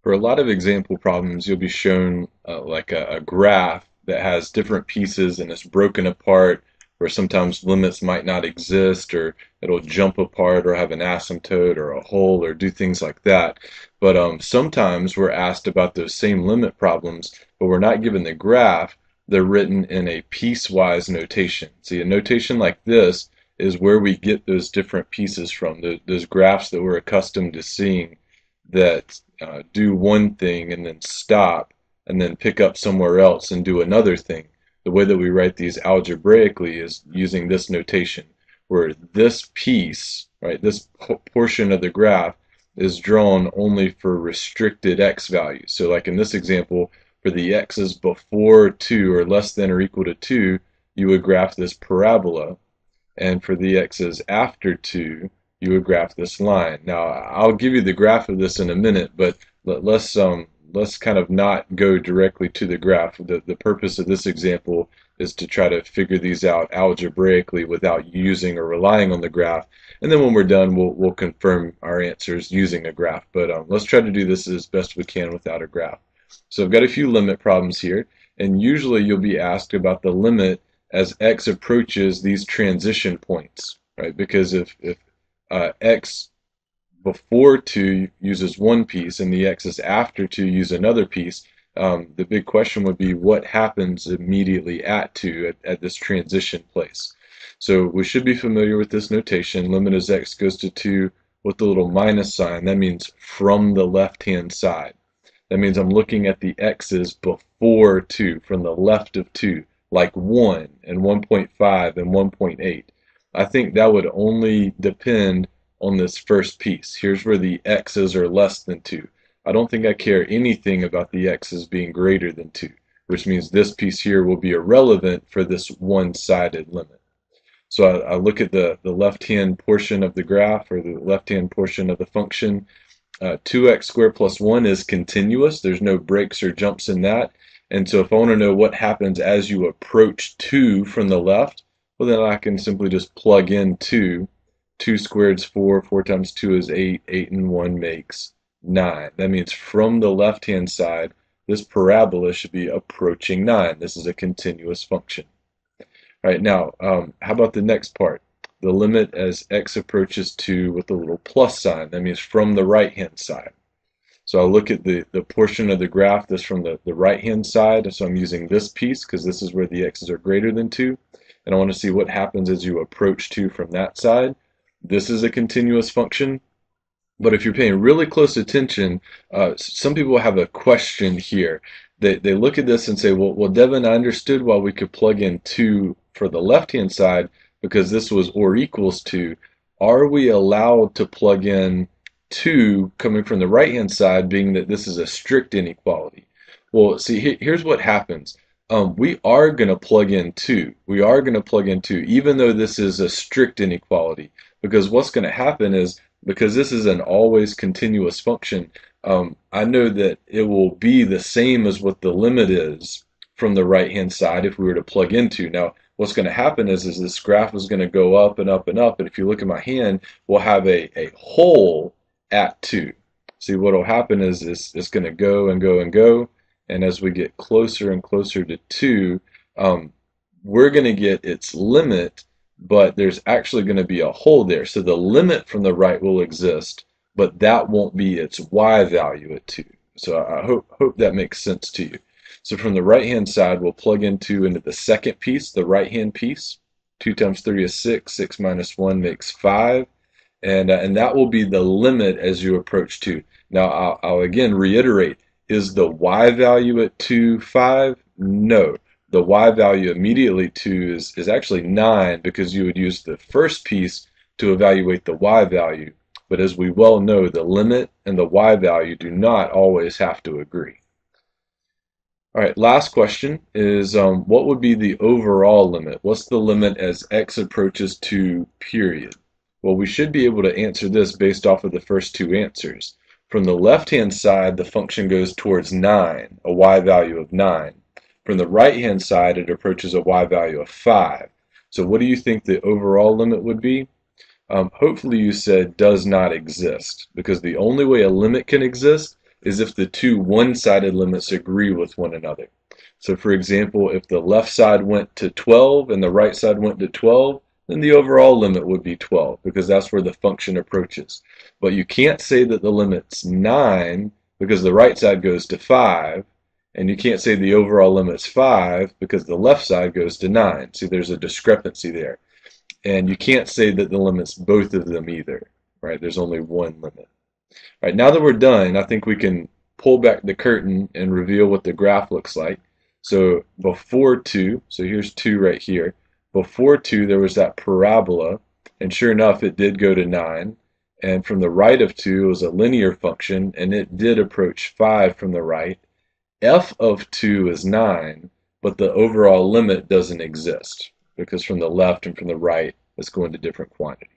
For a lot of example problems, you'll be shown like a graph that has different pieces and it's broken apart, where sometimes limits might not exist, or it'll jump apart, or have an asymptote, or a hole, or do things like that. But sometimes we're asked about those same limit problems, but we're not given the graph. They're written in a piecewise notation. See, a notation like this is where we get those different pieces from, those graphs that we're accustomed to seeing that do one thing and then stop and then pick up somewhere else and do another thing. The way that we write these algebraically is using this notation, where this piece, right, this portion of the graph is drawn only for restricted x values. So like in this example, for the x's before 2 or less than or equal to 2, you would graph this parabola, and for the x's after 2, you would graph this line. Now, I'll give you the graph of this in a minute, but let's kind of not go directly to the graph. The purpose of this example is to try to figure these out algebraically without using or relying on the graph. And then when we're done, we'll confirm our answers using a graph. But let's try to do this as best we can without a graph. So I've got a few limit problems here, and usually you'll be asked about the limit as x approaches these transition points, right? Because if x before 2 uses one piece and the x's after 2 use another piece, the big question would be what happens immediately at 2 at this transition place. So we should be familiar with this notation. Limit as x goes to 2 with the little minus sign. That means from the left-hand side. That means I'm looking at the x's before 2, from the left of 2, like 1 and 1.5 and 1.8. I think that would only depend on this first piece. Here's where the x's are less than 2. I don't think I care anything about the x's being greater than 2, which means this piece here will be irrelevant for this one-sided limit. So I look at the left-hand portion of the graph, or the left-hand portion of the function. 2x squared plus 1 is continuous. There's no breaks or jumps in that. And so if I want to know what happens as you approach 2 from the left, well, then I can simply just plug in 2. 2 squared is 4. 4 times 2 is 8. 8 and 1 makes 9. That means from the left-hand side, this parabola should be approaching 9. This is a continuous function. All right, now, how about the next part? The limit as x approaches 2 with a little plus sign. That means from the right-hand side. So I'll look at the portion of the graph that's from the right-hand side. So I'm using this piece because this is where the x's are greater than 2. And I want to see what happens as you approach 2 from that side. This is a continuous function. But if you're paying really close attention, some people have a question here. They look at this and say, well, Devin, I understood why we could plug in 2 for the left-hand side because this was or equals 2. Are we allowed to plug in 2 coming from the right-hand side, being that this is a strict inequality? Well, see, here's what happens. We are going to plug in 2. We are going to plug in 2, even though this is a strict inequality. Because what's going to happen is, because this is an always continuous function, I know that it will be the same as what the limit is from the right-hand side if we were to plug in 2. Now, what's going to happen is this graph is going to go up and up and up. And if you look at my hand, we'll have a hole at 2. See, what will happen is it's going to go and go and go. And as we get closer and closer to 2, we're going to get its limit, but there's actually going to be a hole there. So the limit from the right will exist, but that won't be its y value at 2. So I hope that makes sense to you. So from the right-hand side, we'll plug in 2 into the second piece, the right-hand piece. 2 times 3 is 6. 6 minus 1 makes 5. And that will be the limit as you approach 2. Now, I'll again reiterate, is the y value at 2 5? No. The y value immediately 2 is actually 9, because you would use the first piece to evaluate the y value. But as we well know, the limit and the y value do not always have to agree. All right, last question is what would be the overall limit? What's the limit as x approaches 2, period? Well, we should be able to answer this based off of the first two answers. From the left-hand side, the function goes towards 9, a y value of 9. From the right-hand side, it approaches a y value of 5. So what do you think the overall limit would be? Hopefully you said does not exist, because the only way a limit can exist is if the two one-sided limits agree with one another. So for example, if the left side went to 12 and the right side went to 12, then the overall limit would be 12 because that's where the function approaches. But you can't say that the limit's 9 because the right side goes to 5, and you can't say the overall limit's 5 because the left side goes to 9. See, there's a discrepancy there. And you can't say that the limit's both of them either, right? There's only one limit. All right, now that we're done, I think we can pull back the curtain and reveal what the graph looks like. So before 2, so here's 2 right here. Before 2, there was that parabola, and sure enough, it did go to 9. And from the right of 2 was a linear function, and it did approach 5 from the right. F of 2 is 9, but the overall limit doesn't exist because from the left and from the right, it's going to different quantities.